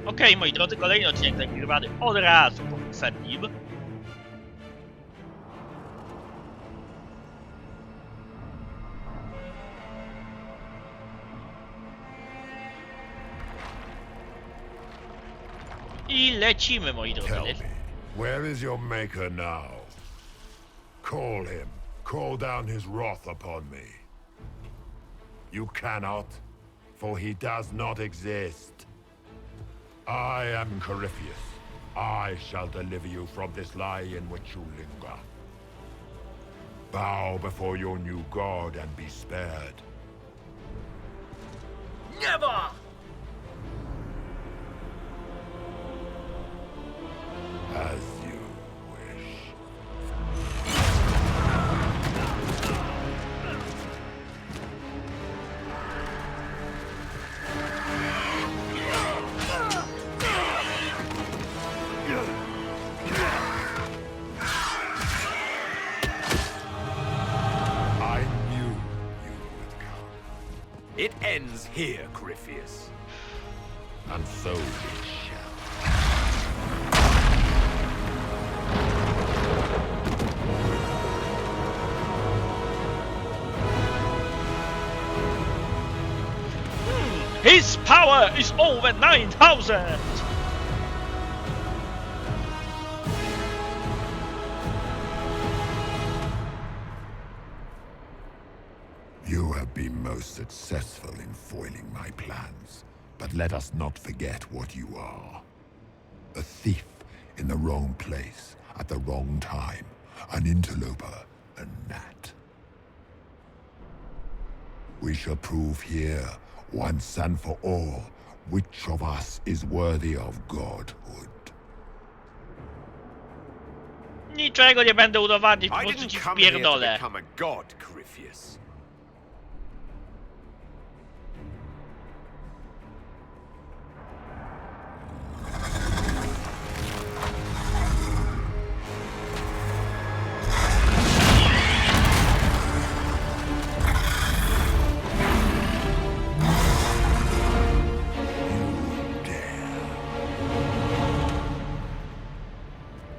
Okej, moi drodzy, kolejny odcinek nagrywany od razu po poprzednim. I lecimy, moi drodzy. Tell me, where is your maker now? Call him. Call down his wrath upon me. You cannot, for he does not exist. I am Corypheus. I shall deliver you from this lie in which you linger. Bow before your new god and be spared. Never! As you wish. I knew you would come. It ends here, Corypheus. And so it shall. His power is over 9,000! You have been most successful in foiling my plans, but let us not forget what you are. A thief in the wrong place at the wrong time, an interloper, a gnat. We shall prove here, once and for all, which of us is worthy of godhood. Niczego nie będę udowadniać, po I prostu didn't ci come here to wpierdolę. become a god, Corypheus.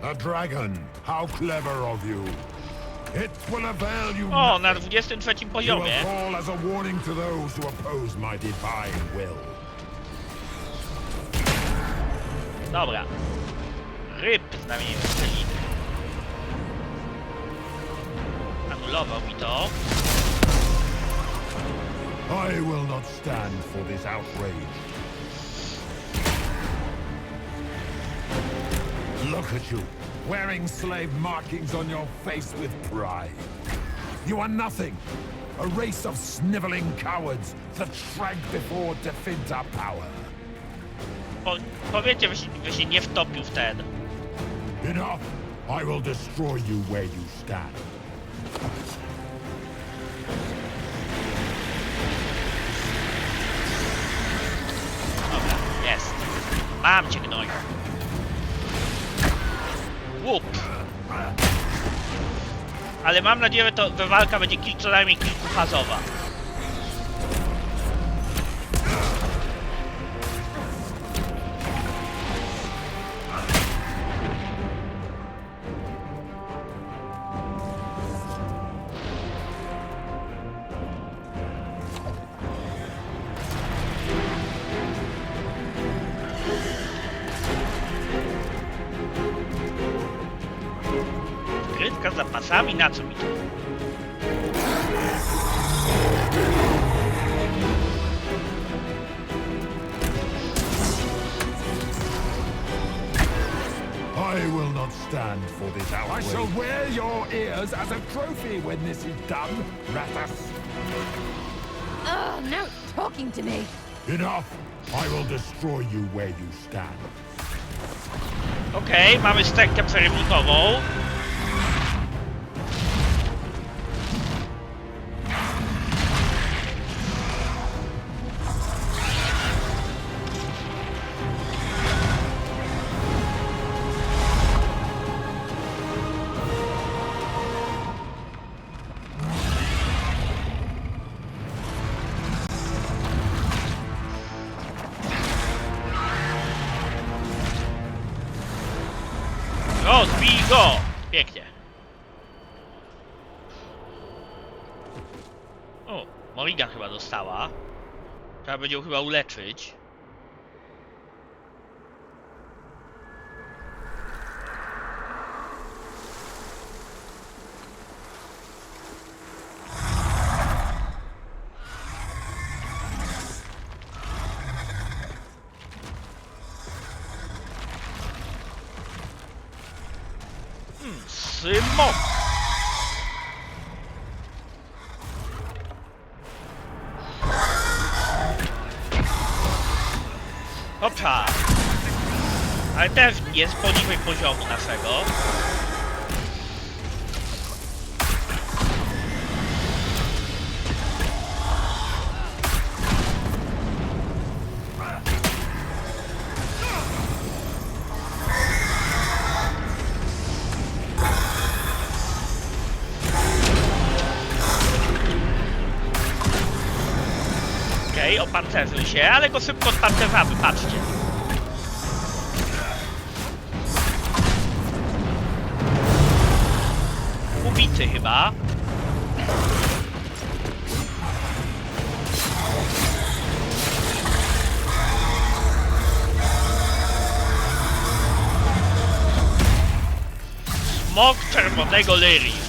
A dragon! How clever of you! It will avail you O, na nothing. 23 You will poziomie. fall as a warning to those who oppose my divine will. Dobra. Ryb z nami nie wystrzeli. Anulował mi to. I will not stand for this outrage. Look at you, wearing slave markings on your face with pride. You are nothing. A race of sniveling cowards that shrank before defeat our power. Powiedzcie, by się nie wtopił w ten. Enough! I will destroy you where you stand. Dobra, jest. Mam cię, gnoju. Łup. Ale mam nadzieję, że to walka będzie co najmniej kilkufazowa. Grytka z zapasami, na co mi to? I will not stand for this outrage. I shall wear your ears as a trophy when this is done, Ratus. Oh, now talking to me. Enough! I will destroy you where you stand. Okej, mamy stękę przerywnikową. O, zbij go! Pięknie. O, Morrigan chyba dostała. Trzeba będzie ją chyba uleczyć. Smok! Hopcza! Ale też jest poniżej poziomu naszego. Okej, opancerzył się, ale go szybko odpancerzamy, patrzcie. Ubity chyba. Smok czerwonego Lyrii,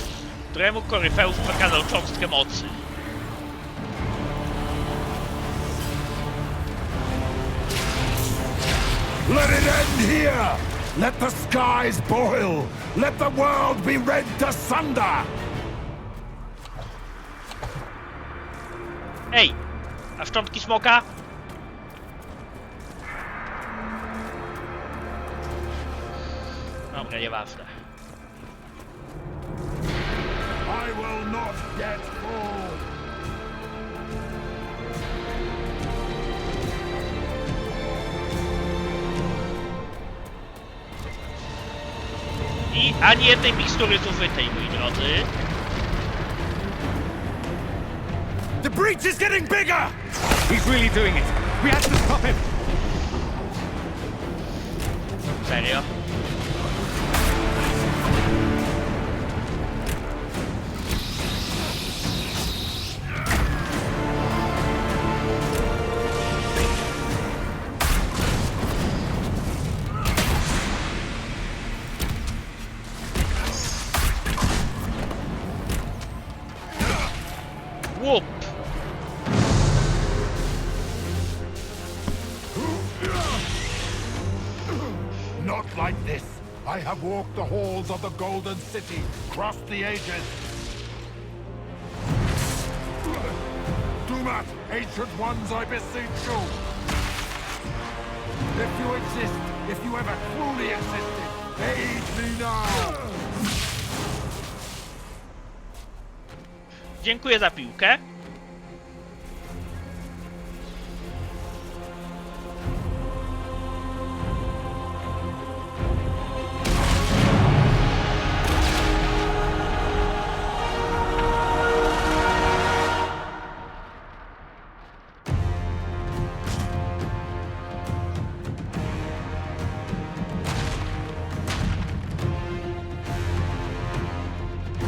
któremu Koryfeusz przekazał cząstkę mocy. Let it end here! Let the skies boil! Let the world be rent asunder! Ej! A szczątki smoka? Dobra, nieważne. I will not get full! I ani jednej mikstury zużytej, moi drodzy. The breach is getting bigger! He's really doing it. We have to stop him. Serio? Whoop! Not like this! I have walked the halls of the Golden City, crossed the ages. Do not, ancient ones, I beseech you! If you exist, if you ever truly existed, aid me now! Dziękuję za piłkę.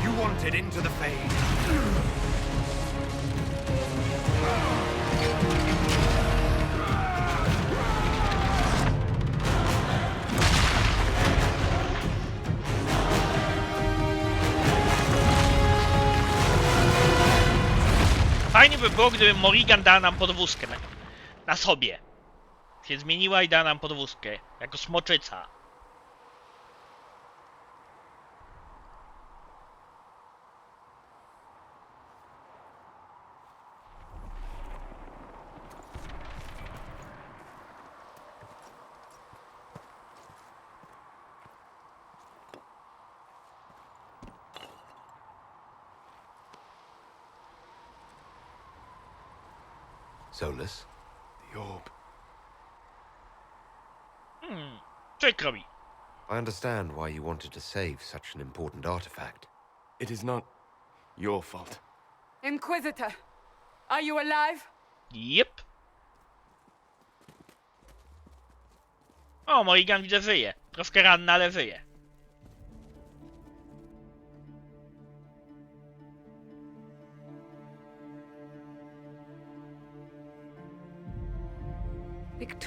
You wanted into the fade. Fajnie by było, gdyby Morrigan dała nam podwózkę na sobie. Się zmieniła i dała nam podwózkę. Jako smoczyca. Solus? The orb. Przykro mi. I understand why you wanted to save such an important artifact. It is not your fault. Inquisitor, are you alive? Jep. O, Morrigan widzę żyje. Troszkę ranna, ale żyje.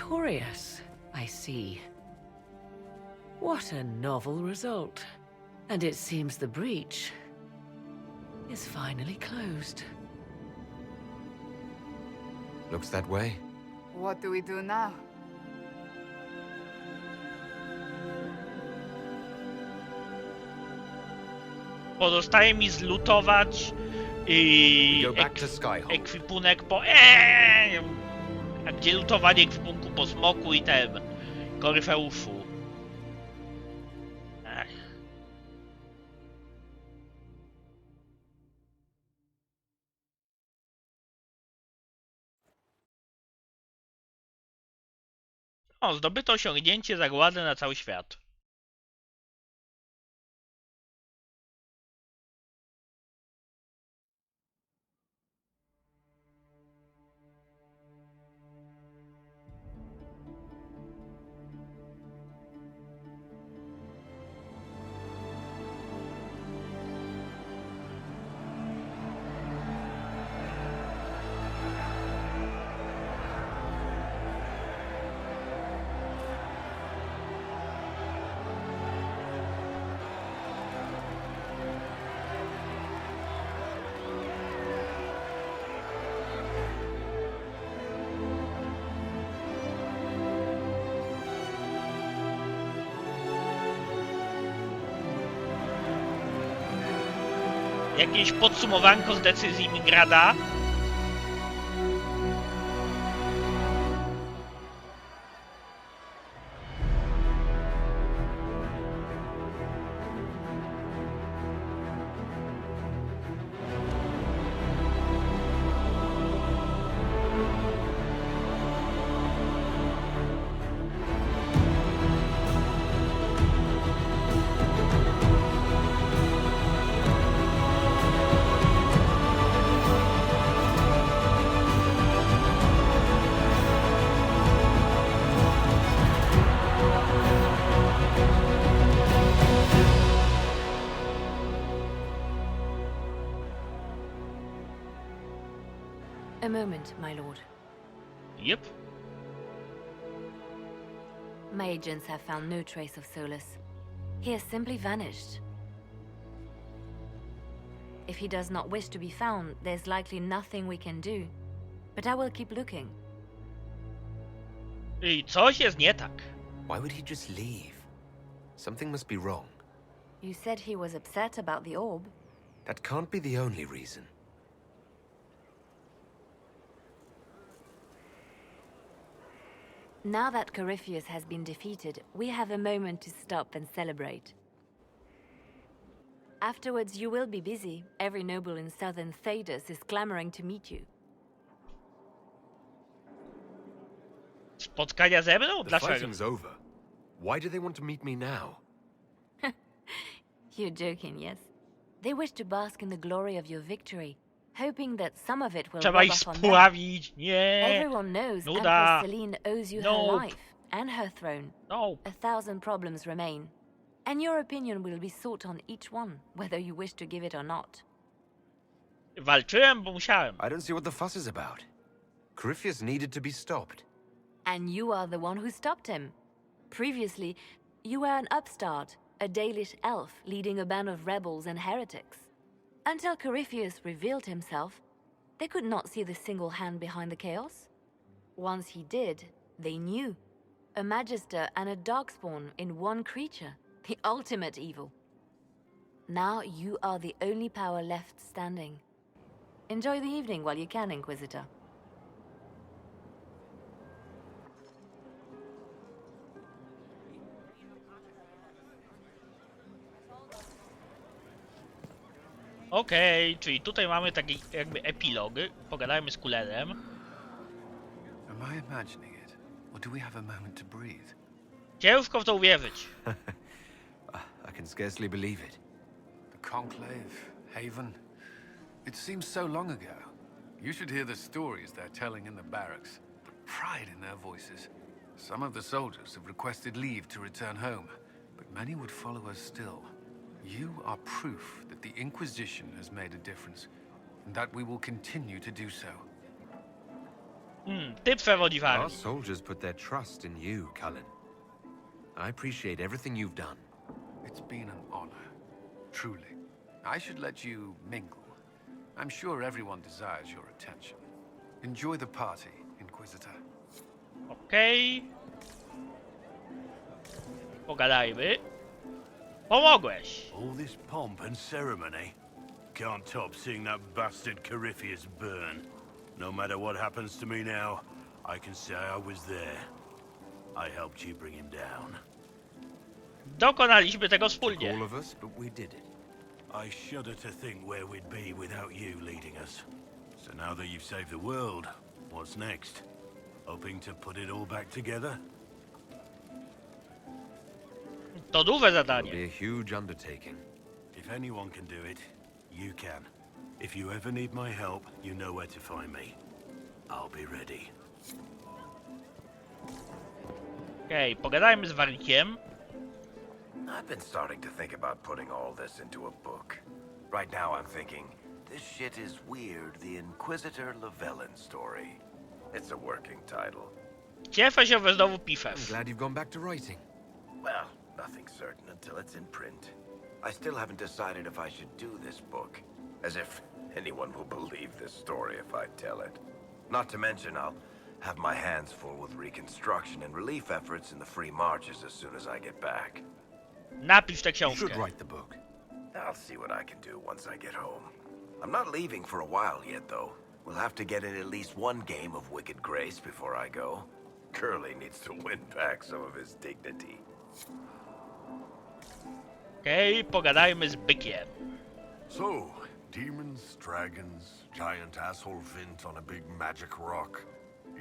Victorious, I see. What a novel result. And it seems the breach is finally closed. Looks that way. What do we do now? Pozostaje mi zlutować We go back to Skyhold. ekwipunek po... A gdzie lutowanie ekwipunku po smoku i tym koryfeuszu? Ech. O, zdobyto osiągnięcie zagłady na cały świat. Jakieś podsumowanko z decyzji Migrada? A moment, my lord. Yep. My agents have found no trace of Solus. He has simply vanished. If he does not wish to be found, there's likely nothing we can do. But I will keep looking. I coś jest nie tak. Why would he just leave? Something must be wrong. You said he was upset about the orb. That can't be the only reason. Now that Corypheus has been defeated, we have a moment to stop and celebrate. Afterwards, you will be busy. Every noble in southern Thedas is clamoring to meet you. Spotkania ze mną? The Dlaczego? fighting's over. Why do they want to meet me now? You're joking, yes? They wish to bask in the glory of your victory, hoping that some of it will Trzeba rub ich off on them. spławić. Nie. Everyone knows Nuda. Empress Celine owes you Nope. her life and her throne. No. 1,000 problems remain, and your opinion will be sought on each one, whether you wish to give it or not. Walczyłem, bo musiałem. I don't see what the fuss is about. Corypheus needed to be stopped. And you are the one who stopped him. Previously, you were an upstart, a Dalish elf leading a band of rebels and heretics. Until Corypheus revealed himself, they could not see the single hand behind the chaos. Once he did, they knew. A magister and a darkspawn in one creature, the ultimate evil. Now you are the only power left standing. Enjoy the evening while you can, Inquisitor. Okej, czyli tutaj mamy taki jakby epilog. Pogadajmy z Kulerem. Am I imagining it? Or do we have a moment to breathe? Ciężko w to uwierzyć. I can scarcely believe it. The Conclave, Haven. It seems so long ago. You should hear the stories they're telling in the barracks. The pride in their voices. Some of the soldiers have requested leave to return home, but many would follow us still. You are proof that the Inquisition has made a difference, and that we will continue to do so. Typ przewodzi w Our armii. soldiers put their trust in you, Cullen. I appreciate everything you've done. It's been an honor. Truly. I should let you mingle. I'm sure everyone desires your attention. Enjoy the party, Inquisitor. Okej. Pogadajmy. Pomogłeś. All this pomp and ceremony can't top seeing that bastard Corypheus burn. No matter what happens to me now, I can say I was there. I helped you bring him down. Dokonaliśmy tego All wspólnie. of us, but we did it. I shudder to think where we'd be without you leading us. So now that you've saved the world, what's next? Hoping to put it all back together? To duże It'll zadanie. be a huge undertaking. If anyone can do it, you can. If you ever need my help, you know where to find me. I'll be ready. Okej, pogadajmy z Warwickiem. I've been starting to think about putting all this into a book. Right now I'm thinking, this shit is weird, the Inquisitor Llewellyn story. It's a working title. Cieszę się, że znowu I'm piszesz. glad you've gone back to writing. Well, nothing's certain until it's in print. I still haven't decided if I should do this book. As if anyone will believe this story if I tell it. Not to mention I'll have my hands full with reconstruction and relief efforts in the free marches as soon as I get back. Napisz tę You should książkę. write the book. I'll see what I can do once I get home. I'm not leaving for a while yet, though. We'll have to get in at least one game of Wicked Grace before I go. Curly needs to win back some of his dignity. Okej, pogadajmy z bykiem. So, demons, dragons, giant asshole Vint on a big magic rock.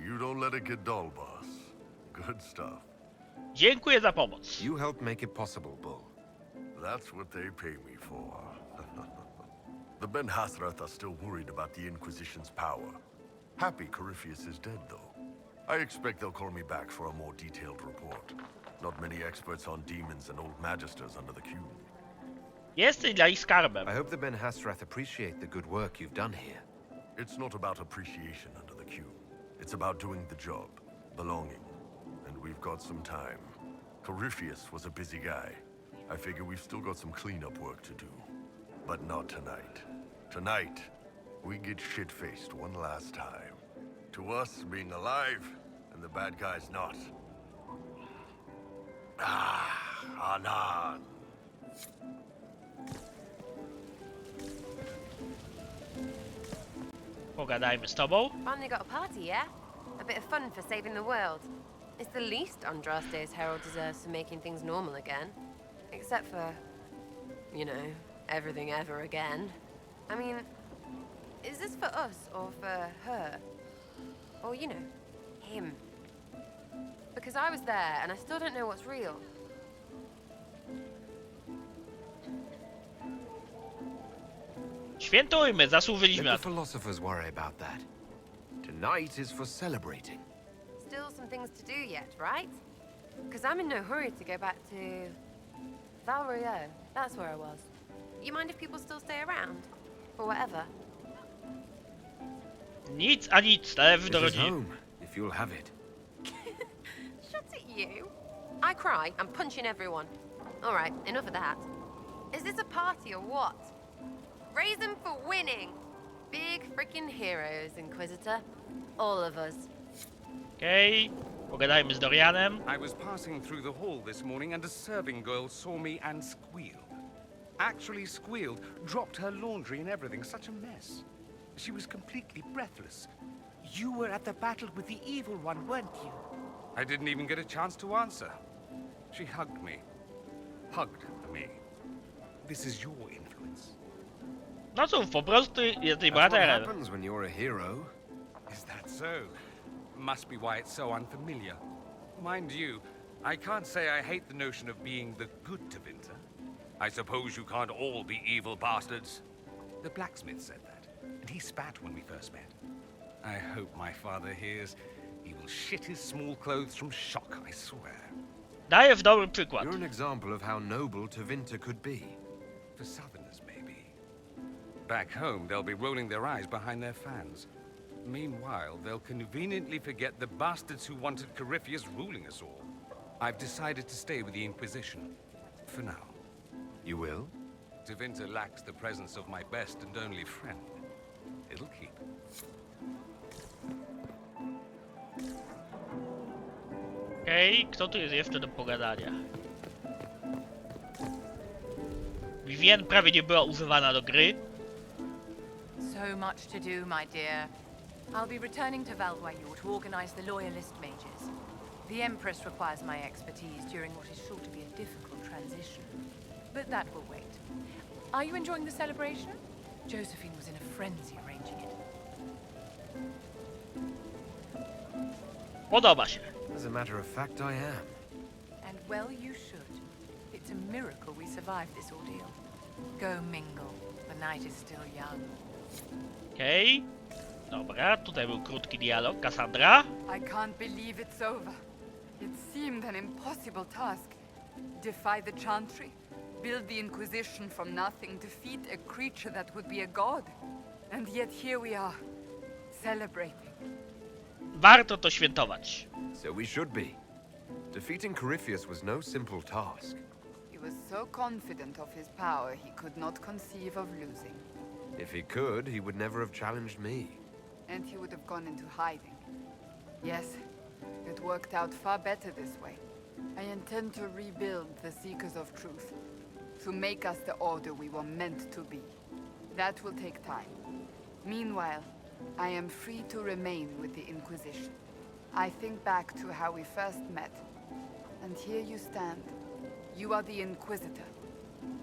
You don't let it get dull, boss. Good stuff. Dziękuję za pomoc. You helped make it possible, Bull. That's what they pay me for. The Ben Hasrath are still worried about the Inquisition's power. Happy Corypheus is dead, though. I expect they'll call me back for a more detailed report. Not many experts on demons and old magisters under the cube. Jesteś dla ich skarbem. I hope the Ben Hasrath appreciate the good work you've done here. It's not about appreciation under the cube. It's about doing the job, belonging. And we've got some time. Corypheus was a busy guy. I figure we've still got some cleanup work to do. But not tonight. Tonight, we get shit-faced one last time. To us, being alive, and the bad guys not. Anan. Pogadajmy z tobą. Finally got a party, yeah? A bit of fun for saving the world. It's the least Andraste's herald deserves for making things normal again. Except for, you know, everything ever again. I mean, is this for us or for her? Or, you know, him? Because I was there and I still don't know what's real. Świętujmy, Let zasłużyliśmy the na to. philosophers worry about that. Tonight is for celebrating. Still some things to do yet, right? Because I'm in no hurry to go back to Valrio. That's where I was. You mind if people still stay around? Or whatever? Nic a nic, należy It do is rodziny. home, if you'll have it. Shut it, you. I cry, I'm punching everyone. All right, enough of that. Is this a party or what? Raise them for winning. Big freaking heroes, Inquisitor. All of us. Okej, pogadajmy z Dorianem. I was passing through the hall this morning and a serving girl saw me and squealed. Actually squealed, dropped her laundry and everything. Such a mess. She was completely breathless. You were at the battle with the evil one, weren't you? I didn't even get a chance to answer. She hugged me. Hugged me. This is your influence. No cóż, po prostu jesteś That's what bohaterem. happens when you're a hero. Is that so? Must be why it's so unfamiliar. Mind you, I can't say I hate the notion of being the good to Winter. I suppose you can't all be evil bastards. The blacksmith said that, and he spat when we first met. I hope my father hears. He will shit his small clothes from shock, I swear. Dajesz dobry przykład. You're an example of how noble Tevinter could be. For Southerners, maybe. Back home, they'll be rolling their eyes behind their fans. Meanwhile, they'll conveniently forget the bastards who wanted Corypheus ruling us all. I've decided to stay with the Inquisition. For now. You will? Tevinter lacks the presence of my best and only friend. It'll keep. Okej, kto tu jest jeszcze do pogadania? Vivienne prawie nie była używana do gry. So much to do, my dear. I'll be returning to Valdoyor to organize the Loyalist mages. The Empress requires my expertise during what is sure to be a difficult transition. But that will wait. Are you enjoying the celebration? Josephine was in a frenzy arranging it. Podoba się. As a matter of fact, I am. And well you should. It's a miracle we survived this ordeal. Go mingle. The night is still young. Okej. Dobra, tutaj był krótki dialog. Cassandra? I can't believe it's over. It seemed an impossible task. Defy the Chantry, build the Inquisition from nothing, defeat a creature that would be a god. And yet here we are, celebrating. Warto to świętować. So we should be. Defeating Corypheus was no simple task. He was so confident of his power he could not conceive of losing. If he could, he would never have challenged me. And he would have gone into hiding. Yes, it worked out far better this way. I intend to rebuild the Seekers of Truth, to make us the order we were meant to be. That will take time. Meanwhile, I am free to remain with the Inquisition. I think back to how we first met, and here you stand. You are the Inquisitor,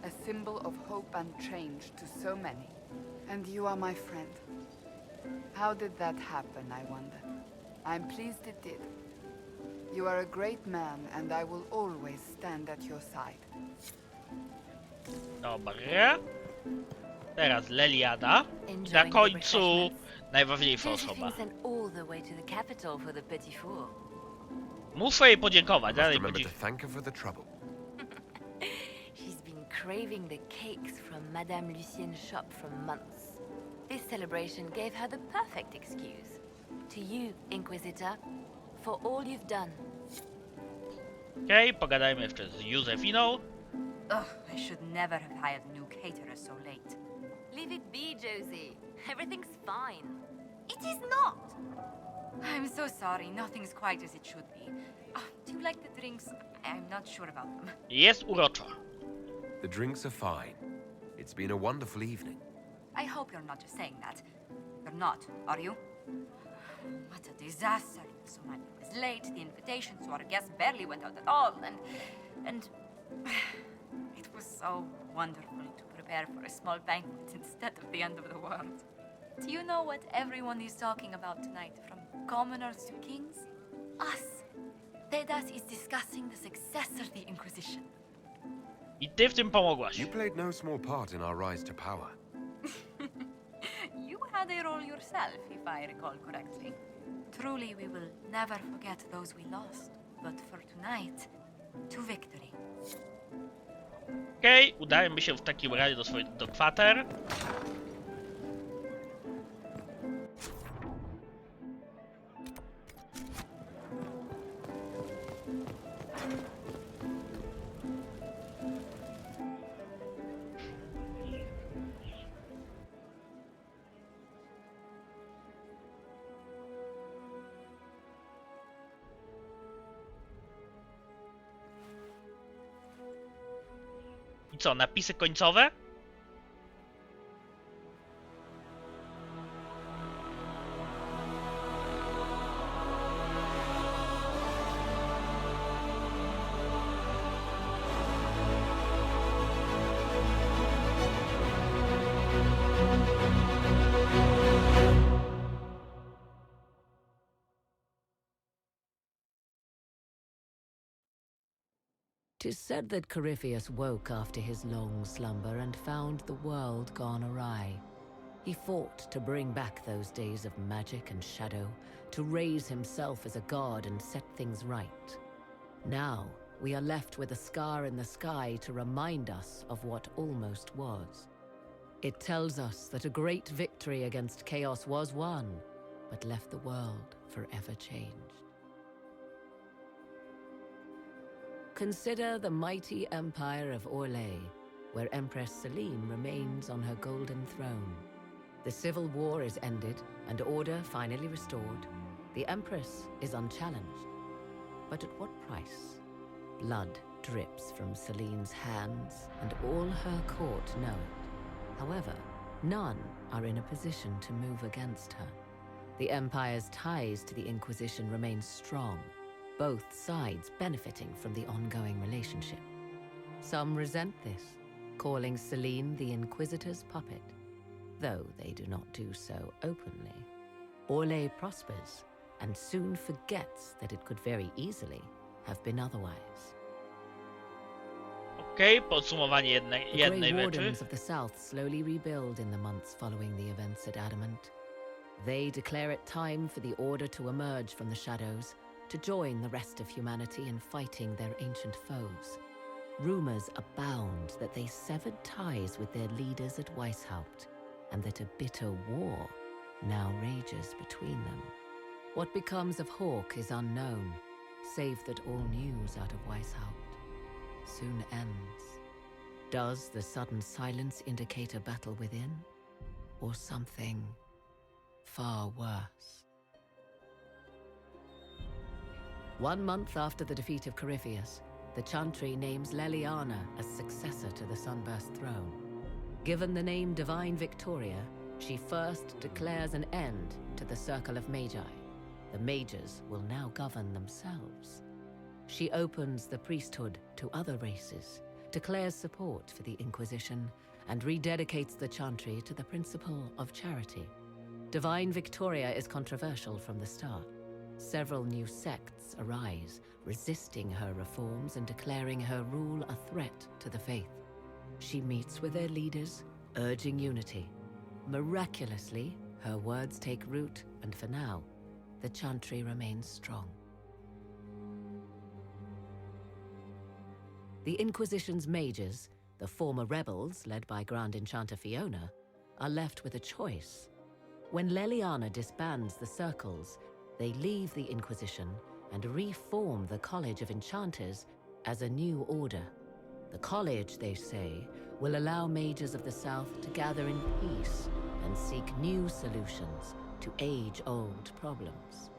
a symbol of hope and change to so many. And you are my friend. How did that happen, I wonder? I'm pleased it did. You are a great man, and I will always stand at your side. Dobra. Teraz Leliana. Na końcu najważniejsza osoba. Josephine sent all the way to the capital for the petit four. Muszę jej podziękować. Must Dalej remember to thank her for the trouble. She's been craving the cakes from Madame Lucien's shop for months. This celebration gave her the perfect excuse. To you, Inquisitor, for all you've done. Okej, pogadajmy jeszcze z Józefiną. Ugh, I should never have hired a new caterer so late. Leave it be, Josie. Everything's fine. It is not! I'm so sorry, nothing's quite as it should be. Do you like the drinks? I'm not sure about them. Jest uroczo. The drinks are fine. It's been a wonderful evening. I hope you're not just saying that. You're not, are you? What a disaster. So many was late, the invitations to our guests barely went out at all, and it was so wonderful to prepare for a small banquet instead of the end of the world. Do you know what everyone is talking about tonight, from commoners to kings? Us. Dedas is discussing the successor of the Inquisition. I ty w tym pomogłaś. You played no small part in our rise to power. You had a role yourself, if I recall correctly. Truly, we will never forget those we lost. But for tonight, to victory. Okej, udajemy się w takim razie do kwater. I co, napisy końcowe? Tis said that Corypheus woke after his long slumber and found the world gone awry. He fought to bring back those days of magic and shadow, to raise himself as a god and set things right. Now, we are left with a scar in the sky to remind us of what almost was. It tells us that a great victory against chaos was won, but left the world forever changed. Consider the mighty empire of Orlais, where Empress Celine remains on her golden throne. The civil war is ended and order finally restored. The Empress is unchallenged. But at what price? Blood drips from Celine's hands, and all her court know it. However, none are in a position to move against her. The Empire's ties to the Inquisition remain strong, both sides benefiting from the ongoing relationship. Some resent this, calling Celine the Inquisitor's puppet, though they do not do so openly. Orlais prospers, and soon forgets that it could very easily have been otherwise. Okej, podsumowanie jednej The Grey rzeczy. Wardens of the South slowly rebuild in the months following the events at Adamant. They declare it time for the Order to emerge from the shadows, to join the rest of humanity in fighting their ancient foes. Rumors abound that they severed ties with their leaders at Weishaupt, and that a bitter war now rages between them. What becomes of Hawke is unknown, save that all news out of Weishaupt soon ends. Does the sudden silence indicate a battle within, or something far worse? 1 month after the defeat of Corypheus, the Chantry names Leliana as successor to the Sunburst throne. Given the name Divine Victoria, she first declares an end to the Circle of Magi. The mages will now govern themselves. She opens the priesthood to other races, declares support for the Inquisition, and rededicates the Chantry to the principle of charity. Divine Victoria is controversial from the start. Several new sects arise, resisting her reforms and declaring her rule a threat to the faith. She meets with their leaders, urging unity. Miraculously, her words take root, and for now, the Chantry remains strong. The Inquisition's mages, the former rebels led by Grand Enchanter Fiona, are left with a choice. When Leliana disbands the circles, they leave the Inquisition and reform the College of Enchanters as a new order. The college, they say, will allow mages of the South to gather in peace and seek new solutions to age-old problems.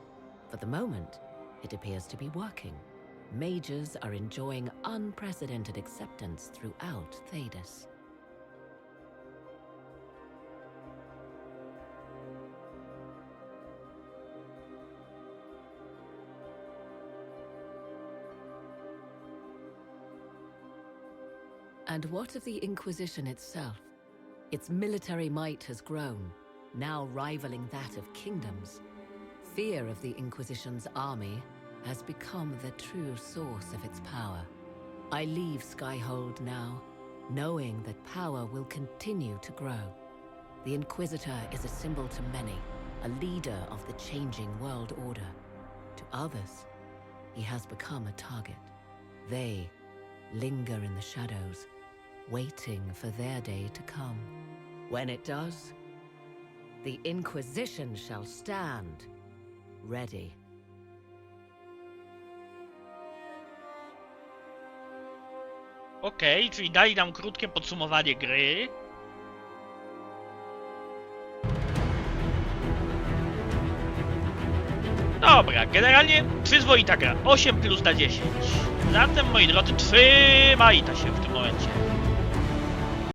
For the moment, it appears to be working. Mages are enjoying unprecedented acceptance throughout Thedas. And what of the Inquisition itself? Its military might has grown, now rivaling that of kingdoms. Fear of the Inquisition's army has become the true source of its power. I leave Skyhold now, knowing that power will continue to grow. The Inquisitor is a symbol to many, a leader of the changing world order. To others, he has become a target. They linger in the shadows, waiting for their day to come. When it does, the Inquisition shall stand, ready. Okej, czyli dali nam krótkie podsumowanie gry. Dobra, generalnie przyzwoita gra. 8 plus na 10. Zatem, moi drodzy, trzymajta się w tym momencie.